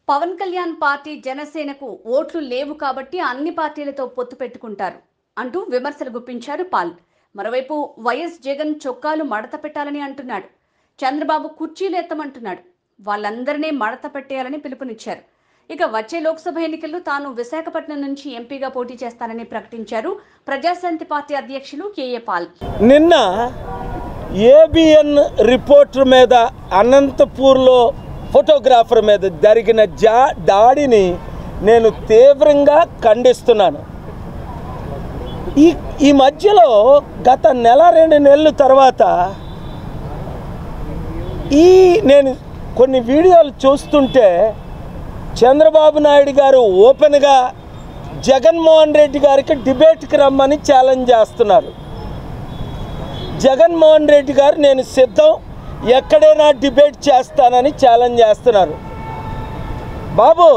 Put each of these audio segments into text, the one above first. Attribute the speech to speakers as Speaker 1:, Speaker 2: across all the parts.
Speaker 1: Pawan Kalyan party జనసేనకు ఓట్లు లేవు కాబట్టి అన్ని పార్టీలతో పొత్తు పెట్టుకుంటారు అంటూ విమర్శలు గుప్పించారు పాల్. మరోవైపు వైఎస్ జగన్ చొక్కాలు మడత పెట్టాలని అంటున్నాడు. చంద్రబాబు కుర్చీలు ఎత్తమంటున్నాడు. వాళ్ళందరినీ మడత పెట్టేయాలని పిలుపునిచ్చారు. ఇక వచ్చే లోక్సభ ఎన్నికల్లో తాను విశాఖపట్నం నుంచి ఎంపీగా పోటీ చేస్తానని ప్రకటించారు ప్రజాశాంతి పార్టీ అధ్యక్షులు కేఏ పాల్.
Speaker 2: నిన్న ఏబిఎన్ రిపోర్టర్ మీద అనంతపూర్లో ఫోటోగ్రాఫర్ మీద జరిగిన దాడిని నేను తీవ్రంగా ఖండిస్తున్నాను. ఈ మధ్యలో గత నెల 2 నెలల తర్వాత నేను కొన్ని వీడియోలు చూస్తుంటే చంద్రబాబు నాయుడు గారు ఓపెన్గా జగన్మోహన్ రెడ్డి గారికి డిబేట్కి రమ్మని ఛాలెంజ్ చేస్తున్నారు. జగన్మోహన్ రెడ్డి గారు నేను సిద్ధం, ఎక్కడైనా డిబేట్ చేస్తానని ఛాలెంజ్ చేస్తున్నారు. బాబు,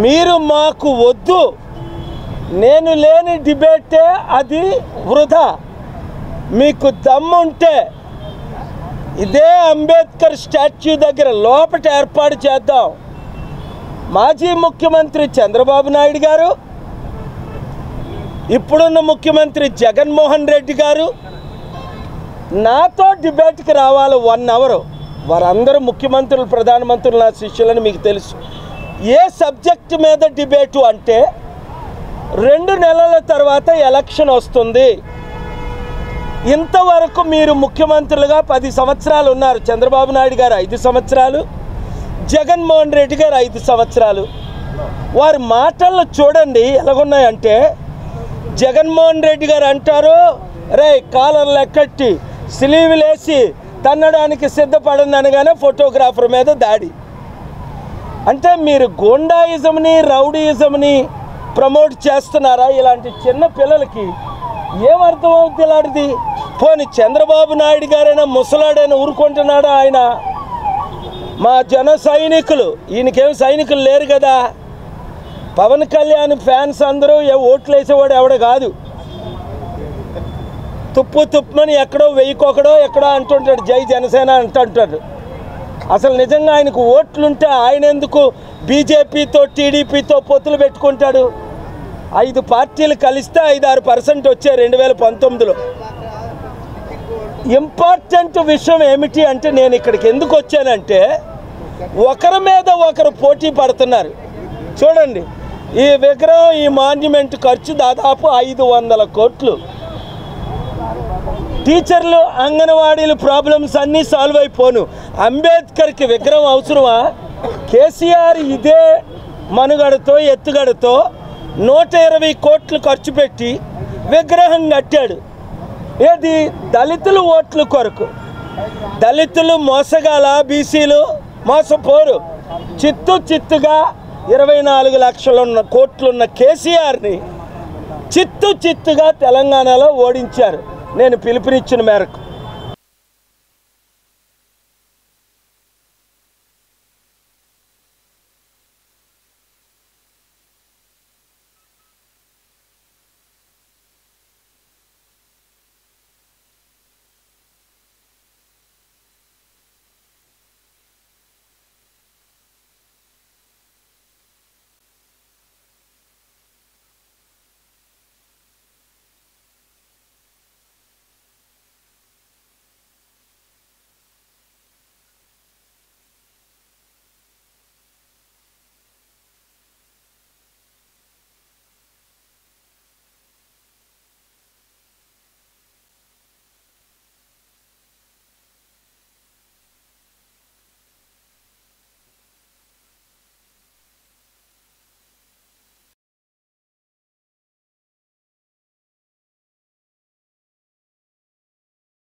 Speaker 2: మీరు మాకు వద్దు, నేను లేని డిబేటే అది వృధా. మీకు దమ్ముంటే ఇదే అంబేద్కర్ స్టాచ్యూ దగ్గర లోపట ఏర్పాటు చేద్దాం. మాజీ ముఖ్యమంత్రి చంద్రబాబు నాయుడు గారు, ఇప్పుడున్న ముఖ్యమంత్రి జగన్మోహన్ రెడ్డి గారు నాతో డిబేట్కి రావాలి 1 అవర్. వారందరూ ముఖ్యమంత్రులు, ప్రధానమంత్రులు నా శిష్యులని మీకు తెలుసు. ఏ సబ్జెక్ట్ మీద డిబేటు అంటే 2 నెలల తర్వాత ఎలక్షన్ వస్తుంది. ఇంతవరకు మీరు ముఖ్యమంత్రులుగా 10 సంవత్సరాలు ఉన్నారు. చంద్రబాబు నాయుడు గారు 5 సంవత్సరాలు, జగన్మోహన్ రెడ్డి గారు 5 సంవత్సరాలు. వారి మాటల్లో చూడండి ఎలాగున్నాయంటే, జగన్మోహన్ రెడ్డి గారు అంటారు, రే కాలర్లు ఎక్కట్టి స్లీవ్లేసి తన్నడానికి సిద్ధపడింది అనగానే ఫోటోగ్రాఫర్ మీద దాడి. అంటే మీరు గూండాయిజంని, రౌడీయిజంని ప్రమోట్ చేస్తున్నారా? ఇలాంటి చిన్న పిల్లలకి ఏమర్థం అవుతుంది ఇలాంటిది? పోనీ చంద్రబాబు నాయుడు గారైనా ముసలాడైనా ఊరుకుంటున్నాడా? ఆయన మా జన సైనికులు, ఈయనకేం సైనికులు లేరు కదా. పవన్ కళ్యాణ్ ఫ్యాన్స్ అందరూ ఓట్లు వేసేవాడు ఎవడ కాదు. తుప్పుమని ఎక్కడో వెయ్యికొకడో ఎక్కడో అంటుంటాడు, జై జనసేన అంటుంటాడు. అసలు నిజంగా ఆయనకు ఓట్లుంటే ఆయన ఎందుకు బీజేపీతో టీడీపీతో పొత్తులు పెట్టుకుంటాడు? 5 పార్టీలు కలిస్తే 5-6% వచ్చాయి 2019లో. ఇంపార్టెంట్ విషయం ఏమిటి అంటే, నేను ఇక్కడికి ఎందుకు వచ్చానంటే, ఒకరి మీద ఒకరు పోటీ పడుతున్నారు. చూడండి, ఈ విగ్రహం, ఈ మాన్యుమెంట్ ఖర్చు దాదాపు 500 కోట్లు. టీచర్లు, అంగన్వాడీలు ప్రాబ్లమ్స్ అన్నీ సాల్వ్ అయిపోను. అంబేద్కర్కి విగ్రహం అవసరమా? కేసీఆర్ ఇదే మనుగడతో ఎత్తుగడతో 120 కోట్లు ఖర్చు పెట్టి విగ్రహం కట్టాడు. ఏది? దళితులు ఓట్ల కొరకు. దళితులు మోసగాల, బీసీలు మోసపోరు. చిత్తుగా 24 లక్షల కోట్లున్న కేసీఆర్ని చిత్తుగా తెలంగాణలో ఓడించారు. నేను పిలుపునిచ్చిన మేరకు